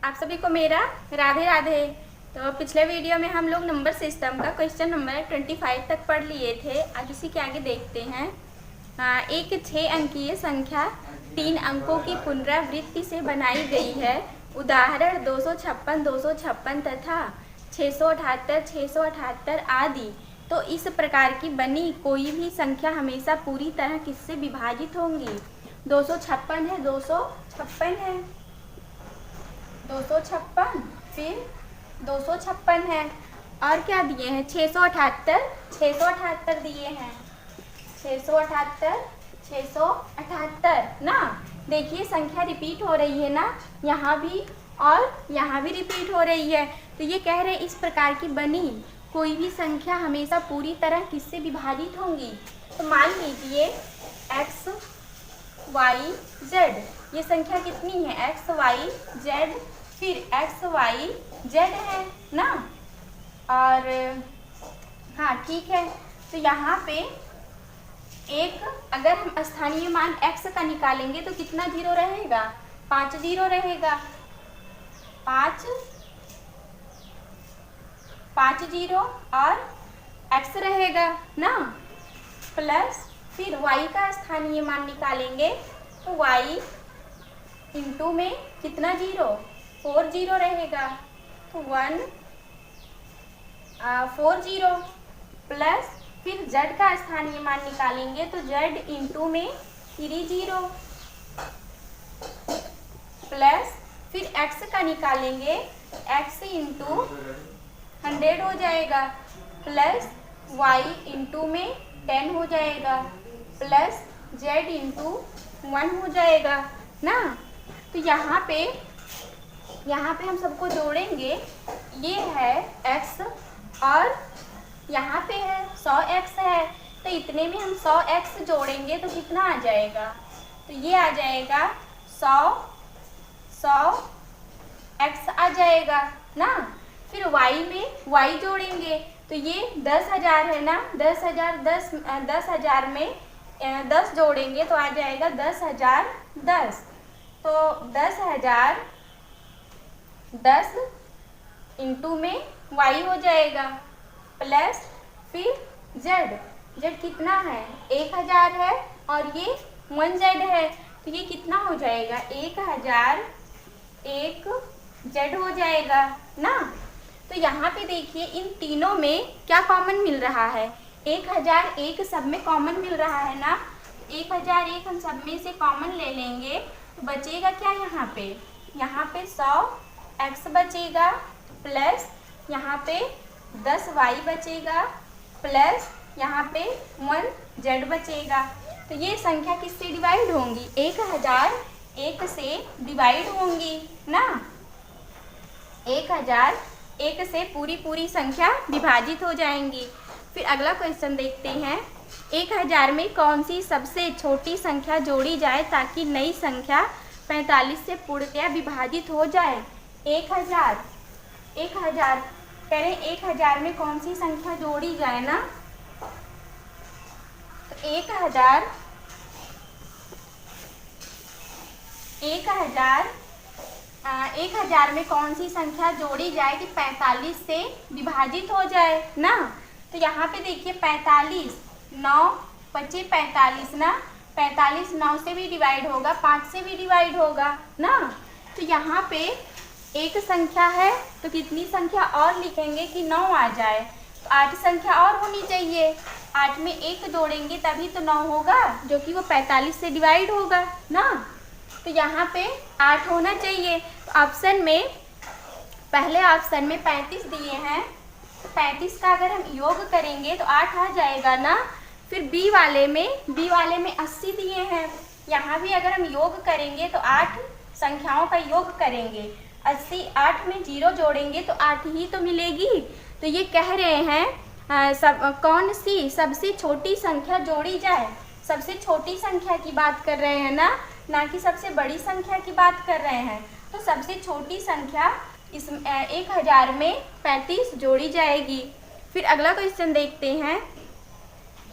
आप सभी को मेरा राधे राधे। तो पिछले वीडियो में हम लोग नंबर सिस्टम का क्वेश्चन नंबर 25 तक पढ़ लिए थे। आज इसी के आगे देखते हैं। एक 6 अंकीय संख्या 3 अंकों की पुनरावृत्ति से बनाई गई है। उदाहरण 256, 256 तथा 678, 678 आदि। तो इस प्रकार की बनी कोई भी संख्या हमेशा पूरी तरह किससे विभाजित होंगी? 256 है, 256 है, 256, फिर 256 है, और क्या दिए हैं? 678, 678 दिए हैं, 678, 678 ना। देखिए संख्या रिपीट हो रही है ना, यहाँ भी और यहाँ भी रिपीट हो रही है। तो ये कह रहे हैं इस प्रकार की बनी कोई भी संख्या हमेशा पूरी तरह किससे विभाजित होंगी? तो मान लीजिए x, y, z, ये संख्या कितनी है? x, y, z, फिर x, y, z है ना। और हाँ ठीक है, तो यहाँ पे एक अगर हम स्थानीय मान x का निकालेंगे तो कितना जीरो रहेगा? 5 जीरो रहेगा, 5 जीरो और x रहेगा ना, प्लस फिर y का स्थानीय मान निकालेंगे तो y इंटू में कितना जीरो? 4 जीरो रहेगा, तो 4 जीरो, प्लस फिर z का स्थानीय मान निकालेंगे तो z इंटू में 3 जीरो, प्लस फिर x का निकालेंगे, x इंटू 100 हो जाएगा, प्लस y इंटू में 10 हो जाएगा, प्लस z इंटू 1 हो जाएगा ना। तो यहाँ पे हम सबको जोड़ेंगे। ये है x और यहाँ पे है 100x है, तो इतने में हम 100x जोड़ेंगे तो कितना आ जाएगा? तो ये आ जाएगा 100x आ जाएगा ना। फिर y में y जोड़ेंगे तो ये 10,000 है ना, 10,000 में 10 जोड़ेंगे तो आ जाएगा 10,010। तो 10,010 इंटू में y हो जाएगा, प्लस फिर z कितना है? 1,000 है और ये 1z है, तो ये कितना हो जाएगा? 1,001 z हो जाएगा ना। तो यहाँ पे देखिए इन तीनों में क्या कॉमन मिल रहा है? 1,001 सब में कॉमन मिल रहा है ना। 1,001 हम सब में से कॉमन ले लेंगे तो बचेगा क्या? यहाँ पे 100x बचेगा, प्लस यहाँ पे 10y बचेगा, प्लस यहाँ पे 1z बचेगा। तो ये संख्या किससे डिवाइड होंगी? 1,001 से डिवाइड होंगी ना। 1,001 से पूरी संख्या विभाजित हो जाएंगी। फिर अगला क्वेश्चन देखते हैं। 1,000 में कौन सी सबसे छोटी संख्या जोड़ी जाए ताकि नई संख्या 45 से पूर्णतया विभाजित हो जाए? 1,000 करें, 1,000 में कौन सी संख्या जोड़ी जाए ना। तो 1,000 में कौन सी संख्या जोड़ी जाए कि 45 से विभाजित हो जाए ना। तो यहाँ पे देखिए 45, 9 बचे 45 ना, 45 9 से भी डिवाइड होगा, 5 से भी डिवाइड होगा ना। तो यहाँ पे एक संख्या है तो कितनी संख्या और लिखेंगे कि 9 आ जाए? तो 8 संख्या और होनी चाहिए। 8 में 1 जोड़ेंगे तभी तो 9 होगा, जो कि वो 45 से डिवाइड होगा ना। तो यहाँ पे 8 होना चाहिए। तो ऑप्शन में पहले ऑप्शन में 35 दिए हैं, तो 35 का अगर हम योग करेंगे तो 8 आ जाएगा ना। फिर बी वाले में 80 दिए हैं, यहाँ भी अगर हम योग करेंगे तो 8 संख्याओं का योग करेंगे, 80, 8 में 0 जोड़ेंगे तो 8 ही तो मिलेगी। तो ये कह रहे हैं कौन सी सबसे छोटी संख्या जोड़ी जाए? सबसे छोटी संख्या की बात कर रहे हैं ना कि सबसे बड़ी संख्या की बात कर रहे हैं। तो सबसे छोटी संख्या इस 1,000 में 35 जोड़ी जाएगी। फिर अगला क्वेश्चन देखते हैं।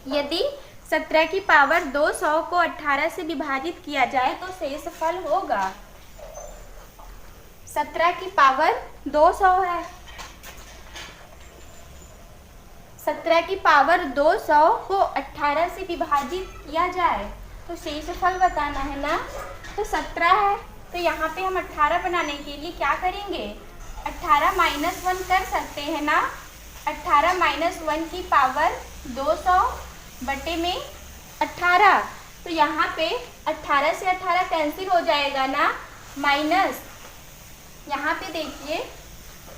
यदि 17 की पावर 200 को 18 से विभाजित किया जाए तो शेषफल होगा। 17 की पावर 200 है। 17 की पावर 200 को 18 से विभाजित किया जाए तो शेषफल बताना है ना। तो 17 है, तो यहाँ पे हम 18 बनाने के लिए क्या करेंगे, 18 माइनस 1 कर सकते हैं ना। 18 माइनस 1 की पावर 200 बटे में 18, तो यहाँ पे 18 से 18 कैंसिल हो जाएगा ना, माइनस यहाँ पे देखिए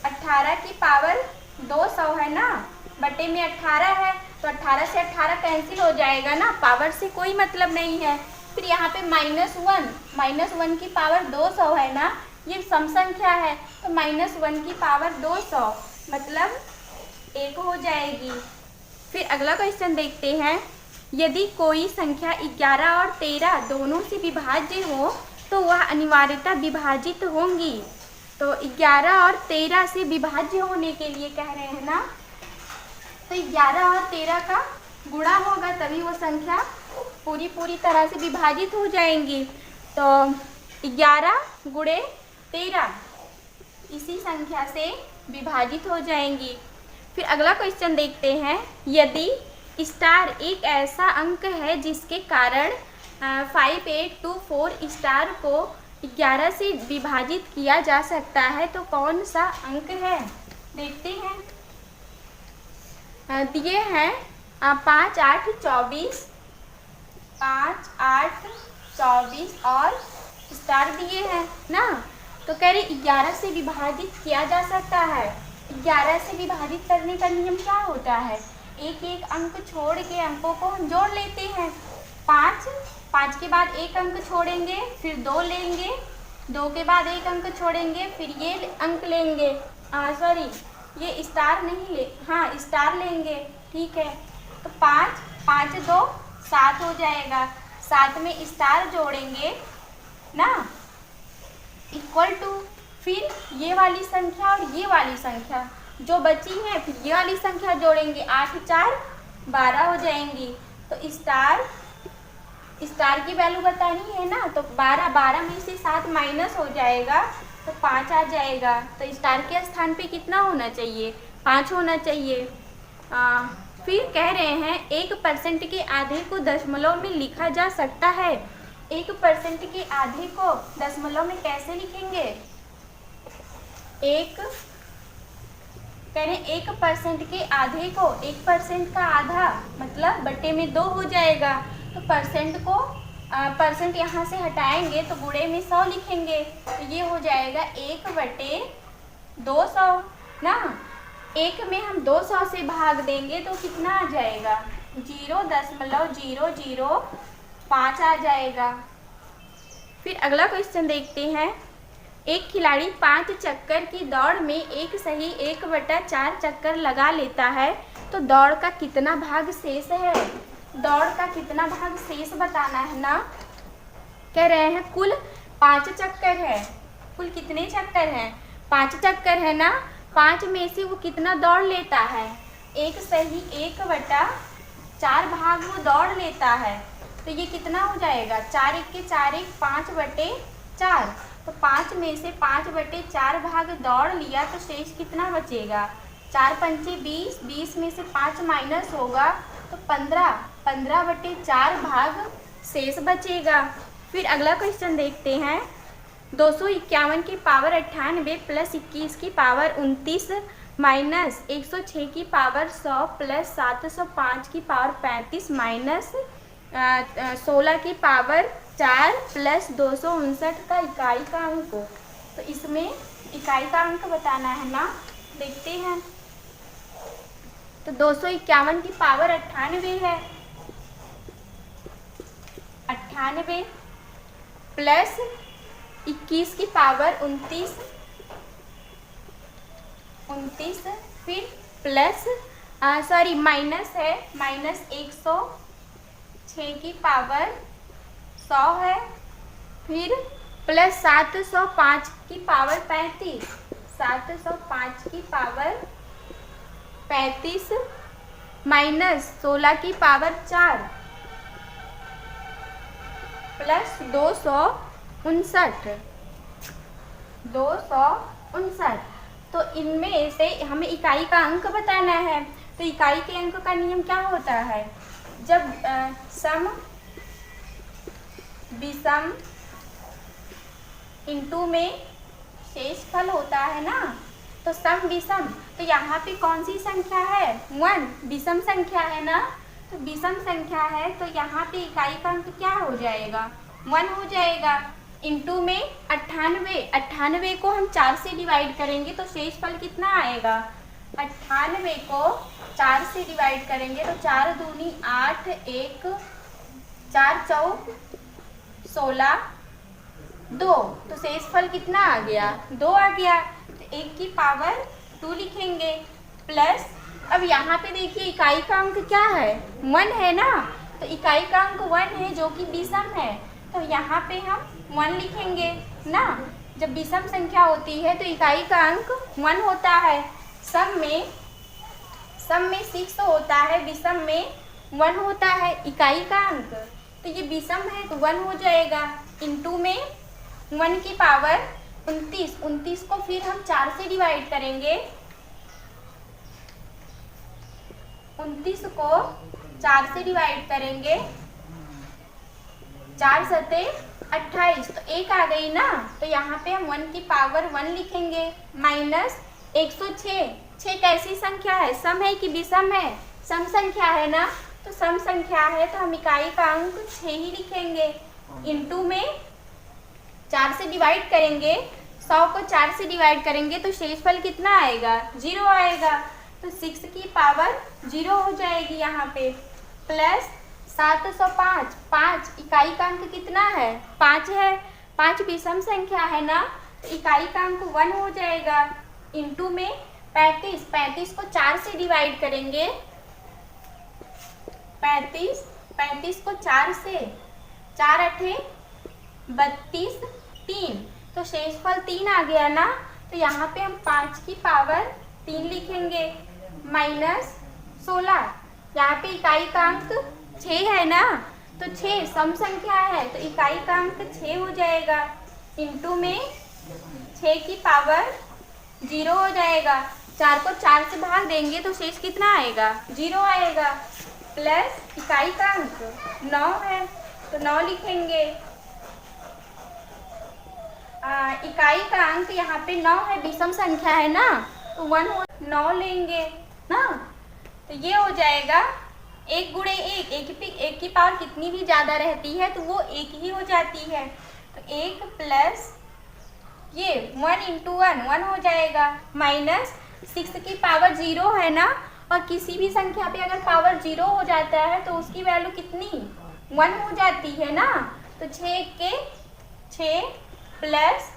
18 की पावर 200 है ना, बटे में 18 है, तो 18 से 18 कैंसिल हो जाएगा ना, पावर से कोई मतलब नहीं है। फिर यहाँ पे माइनस वन की पावर 200 है ना, ये सम संख्या है, तो -1 की पावर 200 मतलब 1 हो जाएगी। फिर अगला क्वेश्चन देखते हैं, यदि कोई संख्या 11 और 13 दोनों से विभाज्य हो तो वह अनिवार्यतः विभाजित होंगी। तो 11 और 13 से विभाज्य होने के लिए कह रहे हैं ना, तो 11 और 13 का गुणा होगा तभी वो संख्या पूरी तरह से विभाजित हो जाएंगी। तो 11 गुणे 13 इसी संख्या से विभाजित हो जाएंगी। फिर अगला क्वेश्चन देखते हैं, यदि स्टार एक ऐसा अंक है जिसके कारण 5824 स्टार को 11 से विभाजित किया जा सकता है तो कौन सा अंक है, देखते हैं। दिए हैं 5, 8, 24, 5, 8, 24 और स्टार दिए हैं ना, तो कह रहे 11 से विभाजित किया जा सकता है। 11 से विभाजित करने का नियम क्या होता है, एक एक अंक छोड़ के अंकों को हम जोड़ लेते हैं। 5 के बाद एक अंक छोड़ेंगे, फिर 2 लेंगे, 2 के बाद एक अंक छोड़ेंगे, फिर ये अंक लेंगे, सॉरी ये स्टार नहीं ले, हाँ स्टार लेंगे, ठीक है। तो 5, 5, 2, 7 हो जाएगा, 7 में स्टार जोड़ेंगे ना, इक्वल टू फिर ये वाली संख्या और ये वाली संख्या जो बची है, फिर ये वाली संख्या जोड़ेंगे, 8, 4, 12 हो जाएंगी। तो स्टार की वैल्यू बतानी है ना, तो 12 में से 7 माइनस हो जाएगा तो 5 आ जाएगा। तो स्टार के स्थान पे कितना होना चाहिए, 5 होना चाहिए। फिर कह रहे हैं 1% के आधे को दशमलव में लिखा जा सकता है। 1% के आधे को दशमलव में कैसे लिखेंगे, कह रहे 1% के आधे को, 1% का आधा मतलब बटे में 2 हो जाएगा, तो परसेंट यहाँ से हटाएंगे तो गुणे में 100 लिखेंगे, तो ये हो जाएगा 1/200 ना। 1 में हम 200 से भाग देंगे तो कितना आ जाएगा, 0.005 आ जाएगा। फिर अगला क्वेश्चन देखते हैं, एक खिलाड़ी 5 चक्कर की दौड़ में एक सही 1/4 चक्कर लगा लेता है तो दौड़ का कितना भाग शेष है, दौड़ का कितना भाग शेष बताना है ना। कह रहे हैं कुल 5 चक्कर है, कुल कितने चक्कर हैं, 5 चक्कर है ना, 5 में से वो कितना दौड़ लेता है, एक सही 1/4 भाग वो दौड़ लेता है, तो ये कितना हो जाएगा, 4 1 के 4 1 5/4, तो 5 में से 5/4 भाग दौड़ लिया तो शेष कितना बचेगा, 4 पंचे 20, 20 में से 5 माइनस होगा तो 15/4 भाग शेष बचेगा। फिर अगला क्वेश्चन देखते हैं, 251 की पावर 98 प्लस 21 की पावर 29 माइनस 106 की पावर 100 प्लस 705 की पावर 35 माइनस 16 की पावर 4 प्लस 259 का इकाई का अंक, तो इसमें इकाई का अंक बताना है ना, देखते हैं। तो 251 की पावर 98 है, 98 प्लस 21 की पावर 29, फिर प्लस माइनस है, माइनस 106 की पावर 100 है, फिर प्लस 705 की पावर 35, 705 की पावर 35 माइनस 16 की पावर 4 प्लस 259, 259। तो इनमें से हमें इकाई का अंक बताना है। तो इकाई के अंक का नियम क्या होता है? जब सम विषम इंटू में शेषफल होता है ना, तो सम विषम, तो यहाँ पे कौन सी संख्या है? 1, विषम संख्या है ना। तो विषम संख्या है तो यहाँ पे इकाई का अंक क्या हो जाएगा? 1 हो जाएगा। इंटू में 98, 98 को हम 4 से डिवाइड करेंगे तो शेषफल कितना आएगा? 98 को 4 से डिवाइड करेंगे तो 4 दूनी 8, 1 4 चौक 16, 2, तो शेषफल कितना आ गया? 2 आ गया। तो 1 की पावर 2 लिखेंगे प्लस, अब यहाँ पे देखिए इकाई का अंक क्या है? 1 है ना। तो इकाई का अंक 1 है जो कि विषम है, तो यहाँ पे हम 1 लिखेंगे ना। जब विषम संख्या होती है तो इकाई का अंक 1 होता है। सम में 6 होता है, विषम में 1 होता है इकाई का अंक। तो ये विषम है तो 1 हो जाएगा। इंटू में 1 की पावर 29, 29 को फिर हम 4 से डिवाइड करेंगे। 29 को 4 से डिवाइड करेंगे, 4 सते 28, तो 1 आ गई ना। तो यहाँ पे हम 1 की पावर 1 लिखेंगे माइनस 106। 6 कैसी संख्या है? सम है कि विषम है? सम संख्या है ना। तो सम संख्या है तो हम इकाई का अंक 6 ही लिखेंगे। इंटू में 4 से डिवाइड करेंगे, 100 को 4 से डिवाइड करेंगे तो शेषफल कितना आएगा? 0 आएगा। तो 6 की पावर 0 हो जाएगी यहाँ पे प्लस 705। 5 इकाई का अंक कितना है? 5 है। 5 विषम संख्या है ना, तो इकाई का अंक 1 हो जाएगा। इंटू में 35, 35 को 4 से डिवाइड करेंगे। 35 को 4 से, 4 8 32, 3, तो शेषफल 3 आ गया ना। तो यहाँ पे हम 5 की पावर 3 लिखेंगे माइनस 16। यहाँ पे इकाई का अंक 6 है ना, तो 6 सम संख्या है तो इकाई का अंक 6 हो जाएगा। इंटू में 6 की पावर 0 हो जाएगा। 4 को 4 से भाग देंगे तो शेष कितना आएगा? 0 आएगा प्लस इकाई का अंक 9 है तो 9 लिखेंगे। इकाई का अंक यहाँ पे 9 है, विषम संख्या है ना, तो 9 लेंगे ना। तो ये हो जाएगा 1 गुणे 1, 1 की पावर कितनी भी ज़्यादा रहती है तो वो 1 ही हो जाती है। तो 1 प्लस ये 1 इंटू 1 हो जाएगा माइनस 6 की पावर 0 है ना, और किसी भी संख्या पे अगर पावर 0 हो जाता है तो उसकी वैल्यू कितनी? 1 हो जाती है ना। तो 6 के 6 प्लस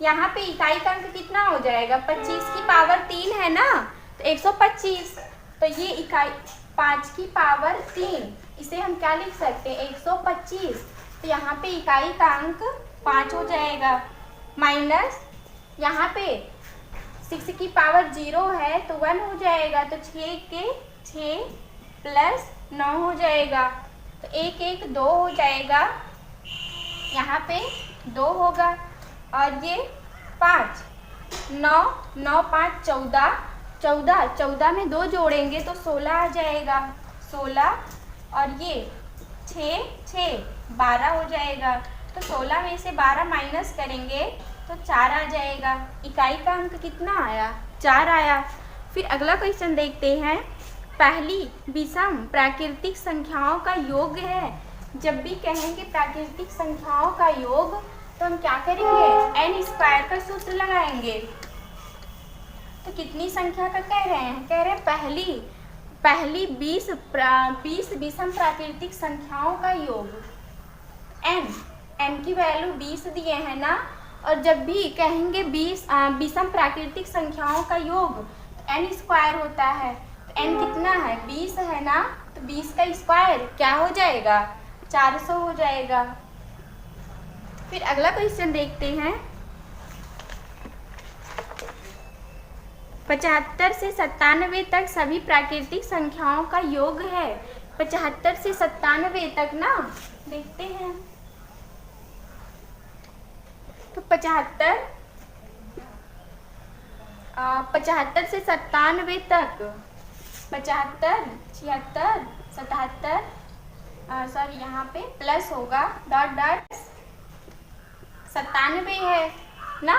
यहाँ पे इकाई का अंक कितना हो जाएगा? 25 की पावर 3 है ना, तो 125। तो ये इकाई 5 की पावर 3, इसे हम क्या लिख सकते हैं? 125। तो यहाँ पे इकाई का अंक 5 हो जाएगा माइनस यहाँ पे 6 की पावर 0 है तो 1 हो जाएगा। तो 6 के 6 प्लस 9 हो जाएगा, तो 1 1 2 हो जाएगा, यहाँ पे 2 होगा। और ये 5, 9 9 5 14, 14 में 2 जोड़ेंगे तो 16 आ जाएगा, 16। और ये 6 6 12 हो जाएगा। तो 16 में से 12 माइनस करेंगे तो 4 आ जाएगा। इकाई का अंक कितना आया? 4 आया। फिर अगला क्वेश्चन देखते हैं। पहली विषम प्राकृतिक संख्याओं का योग है। जब भी कहेंगे प्राकृतिक संख्याओं का योग तो हम क्या करेंगे? n स्क्वायर का सूत्र लगाएंगे। तो कितनी संख्या का कह रहे हैं? कह रहे हैं पहली 20 विषम प्राकृतिक संख्याओं का योग। n की वैल्यू 20 दिए हैं ना, और जब भी कहेंगे 20 विषम प्राकृतिक संख्याओं का योग तो n स्क्वायर होता है। तो n कितना है? 20 है ना, तो 20 का स्क्वायर क्या हो जाएगा? 400 हो जाएगा। फिर अगला क्वेश्चन देखते हैं। 75 से 97 तक सभी प्राकृतिक संख्याओं का योग है। 75 से 97 तक ना, देखते हैं। तो 75 75 से 97 तक, 75, 76, 77, सॉरी यहाँ पे प्लस होगा, डॉट डॉट 97 है ना।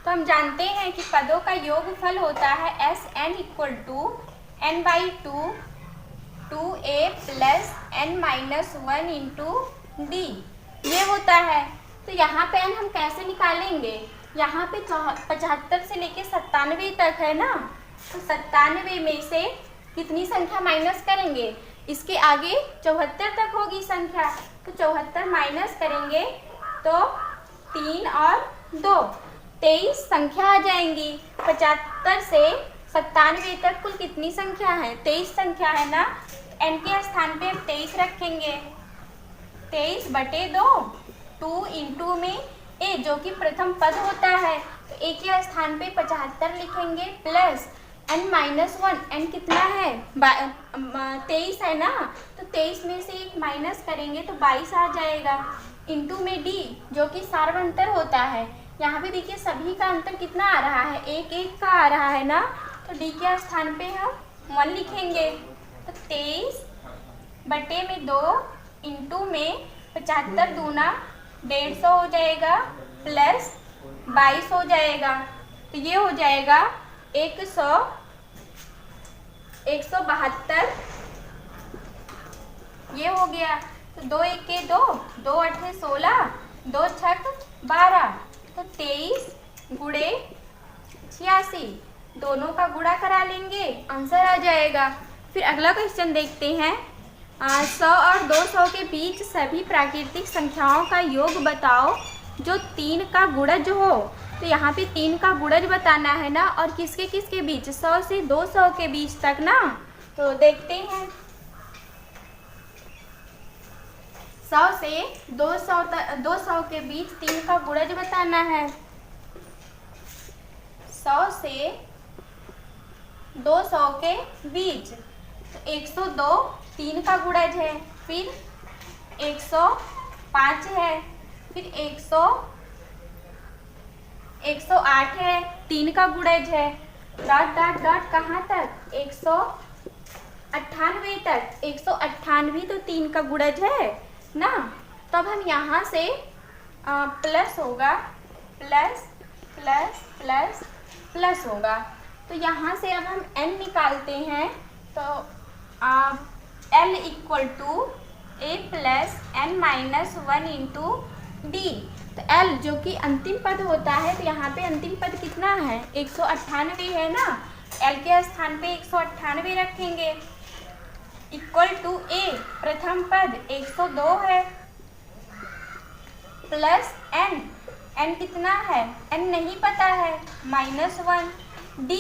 तो हम जानते हैं कि पदों का योगफल होता है SN equal to n/2 2a plus n-1 into d, ये होता है। तो यहाँ पे n हम कैसे निकालेंगे, यहाँ पे 75 से लेके 97 तक है ना, तो 97 में से कितनी संख्या माइनस करेंगे, इसके आगे 74 तक होगी संख्या, तो 74 माइनस करेंगे तो 3 और 2 23 संख्या आ जाएंगी। 75 से 97 तक कुल कितनी संख्या है, 23 संख्या है ना। n के स्थान पे हम 23 रखेंगे, 23/2, 2 इंटू में a जो कि प्रथम पद होता है, तो a के स्थान पे 75 लिखेंगे प्लस n-1, n कितना है 23 है ना, तो 23 में से 1 माइनस करेंगे तो 22 आ जाएगा, इंटू में d जो कि सार्वंतर होता है। यहाँ पे देखिए सभी का अंतर कितना आ रहा है, 1 का आ रहा है ना, तो d के स्थान पे हम 1 लिखेंगे, तो 23/2 इंटू में 75 दूना 150 हो जाएगा प्लस 22 हो जाएगा, तो ये हो जाएगा 172, ये हो गया। तो 2 1 के 2, 2 8 16, 2 6 12, तो 23 गुणे 86, दोनों का गुणा करा लेंगे, आंसर आ जाएगा। फिर अगला क्वेश्चन देखते हैं, 100 और 200 के बीच सभी प्राकृतिक संख्याओं का योग बताओ जो 3 का गुणज हो। तो यहाँ पे 3 का गुणज बताना है ना, और किसके किसके बीच, 100 से 200 के बीच तक ना। तो देखते हैं, 100 से 200 के बीच 3 का गुणज बताना है। 100 से 200 के बीच, तो 102 3 का गुणज है, फिर 105 है, फिर 108 है, 3 का गुणज है, डॉट डॉट डॉट कहाँ तक, 198 तक, 198 तो 3 का गुणज है ना। तो अब हम यहाँ से प्लस होगा, प्लस प्लस प्लस प्लस होगा, तो यहाँ से अब हम n निकालते हैं, तो l equal to a plus n-1 into d. तो l जो कि अंतिम पद होता है, तो यहाँ पे अंतिम पद कितना है, 198 है ना, l के स्थान पे 198 रखेंगे, इक्वल टू a प्रथम पद 102 है, प्लस n, n कितना है, n नहीं पता है, -1, d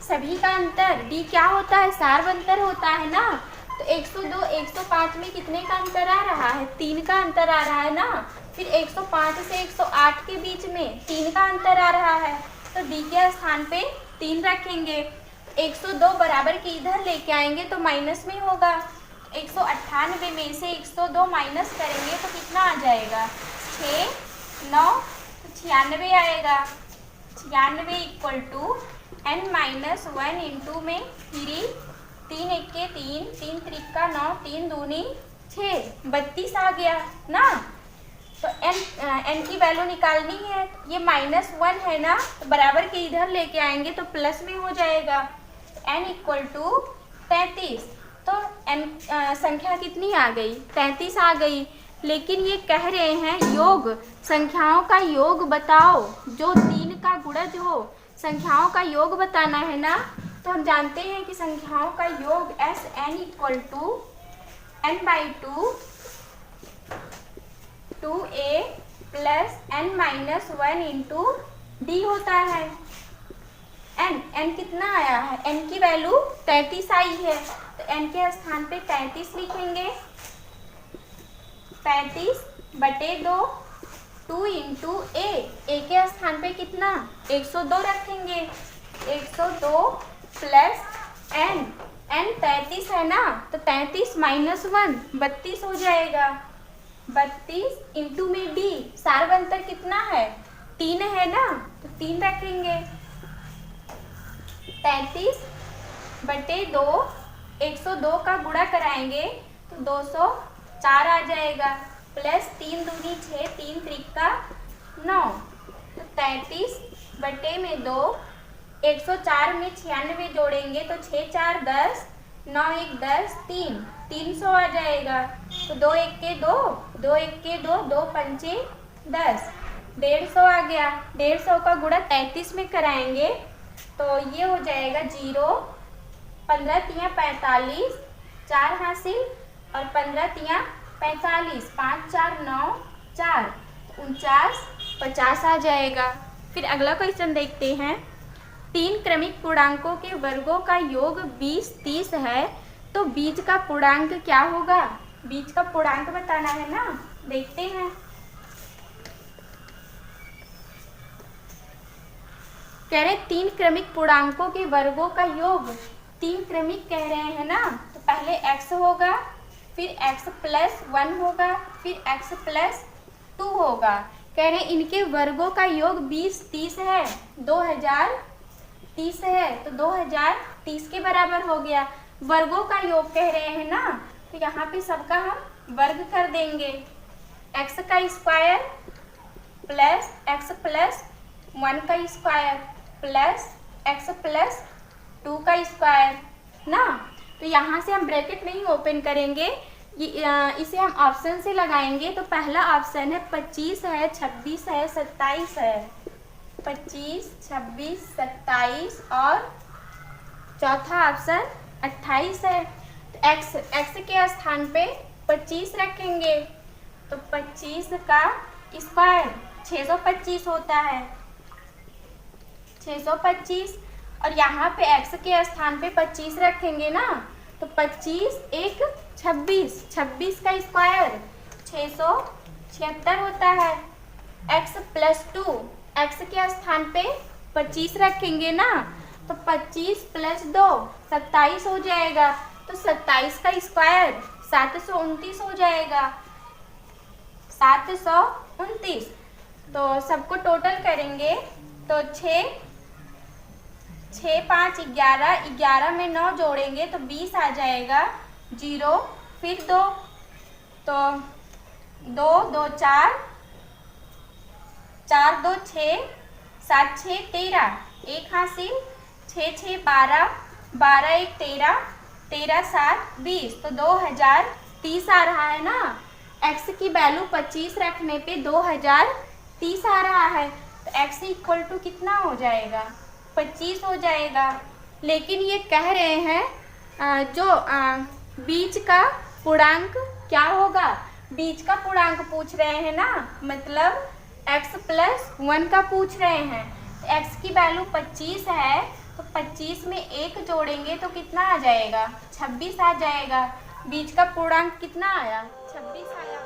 सभी का अंतर, d क्या होता है, सार्वंतर होता है ना। तो 102 105 में कितने का अंतर आ रहा है, 3 का अंतर आ रहा है ना। फिर 105 से 108 के बीच में 3 का अंतर आ रहा है, तो d के स्थान पे 3 रखेंगे। 102 बराबर के इधर लेके आएंगे तो माइनस में होगा, 198 में से 102 माइनस करेंगे तो कितना आ जाएगा, 6 9, तो 96 आएगा। 96 इक्वल टू n-1 इंटू में 3, 3 1 के 3, 3 3 का 9, 3 दूनी 6, 32 आ गया ना। तो n की वैल्यू निकालनी है, ये -1 है ना, तो बराबर के इधर लेके आएंगे तो प्लस में हो जाएगा, n इक्वल टू 33। तो n संख्या कितनी आ गई, 33 आ गई। लेकिन ये कह रहे हैं योग, संख्याओं का योग बताओ जो 3 का गुणज हो, संख्याओं का योग बताना है ना। तो हम जानते हैं कि संख्याओं का योग SN equal to n/2 2a plus n-1 into d होता है। n कितना आया है, n की वैल्यू 33 आई है, तो n के स्थान पे 33 लिखेंगे, 35/2, 2 इंटू a के स्थान पे कितना 102 रखेंगे, 102 प्लस n 33 है ना, तो 33 -1 32 हो जाएगा, 32 इंटू में d, सार्वंतर कितना है 3 है ना, तो 3 रखेंगे, 33/2 102 का गुणा कराएंगे तो 204 आ जाएगा, प्लस 3 दूनी 6, 3 त्रिका 9, तो 33/2 104 में 96 जोड़ेंगे तो 6 4 10, 9 1 10, 300 आ जाएगा। तो 2 1 के 2, 2 1 के 2, 2 पंचे 10, 150 आ गया। 150 का गुणा 33 में कराएंगे तो ये हो जाएगा 0, 15 तियाँ 45, 4 हासिल और 15 तियाँ 45, 5 4 9 4, 49 50 आ जाएगा। फिर अगला क्वेश्चन देखते हैं। 3 क्रमिक पूर्णांकों के वर्गों का योग 20 30 है, तो बीच का पूर्णांक क्या होगा? बीच का पूर्णांक बताना है ना, देखते हैं। कह रहे 3 क्रमिक पूर्णांकों के वर्गों का योग, 3 क्रमिक कह रहे हैं ना, तो पहले x होगा, फिर x + 1 होगा, फिर x + 2 होगा। कह रहे इनके वर्गों का योग 20 30 है, 2030 है, तो 2030 के बराबर हो गया। वर्गों का योग कह रहे हैं ना, तो यहाँ पे सबका हम वर्ग कर देंगे। x का स्क्वायर प्लस x + 1 का स्क्वायर प्लस x + 2 का स्क्वायर ना। तो यहाँ से हम ब्रैकेट नहीं ओपन करेंगे, इसे हम ऑप्शन से लगाएंगे। तो पहला ऑप्शन है 25 है, 26 है, 27 है, 25 26 27 और चौथा ऑप्शन 28 है। तो x के स्थान पे 25 रखेंगे तो 25 का स्क्वायर 625 होता है, 625। और यहाँ पे x के स्थान पे 25 रखेंगे ना, तो 25 1 26, 26 का स्क्वायर 676 होता है। x + 2, x के स्थान पे 25 रखेंगे ना, तो 25 + 2 27 हो जाएगा। तो 27 का स्क्वायर 729 हो जाएगा, 729। तो सबको टोटल करेंगे तो 6 5 11, 11 में 9 जोड़ेंगे तो 20 आ जाएगा, 0 फिर 2, तो 2 2 4, 4 2 6, 7 6 13, 1 हासिल, 6 6 12, 12 1 13, 13 7 20, तो 2030 आ रहा है ना। x की वैल्यू 25 रखने पे 2030 आ रहा है, तो x = कितना हो जाएगा? 25 हो जाएगा। लेकिन ये कह रहे हैं जो बीच का पूर्णांक क्या होगा? बीच का पूर्णांक पूछ रहे हैं ना, मतलब x + 1 का पूछ रहे हैं। तो x की वैल्यू 25 है, तो 25 में 1 जोड़ेंगे तो कितना आ जाएगा? 26 आ जाएगा। बीच का पूर्णांक कितना आया? 26 आया।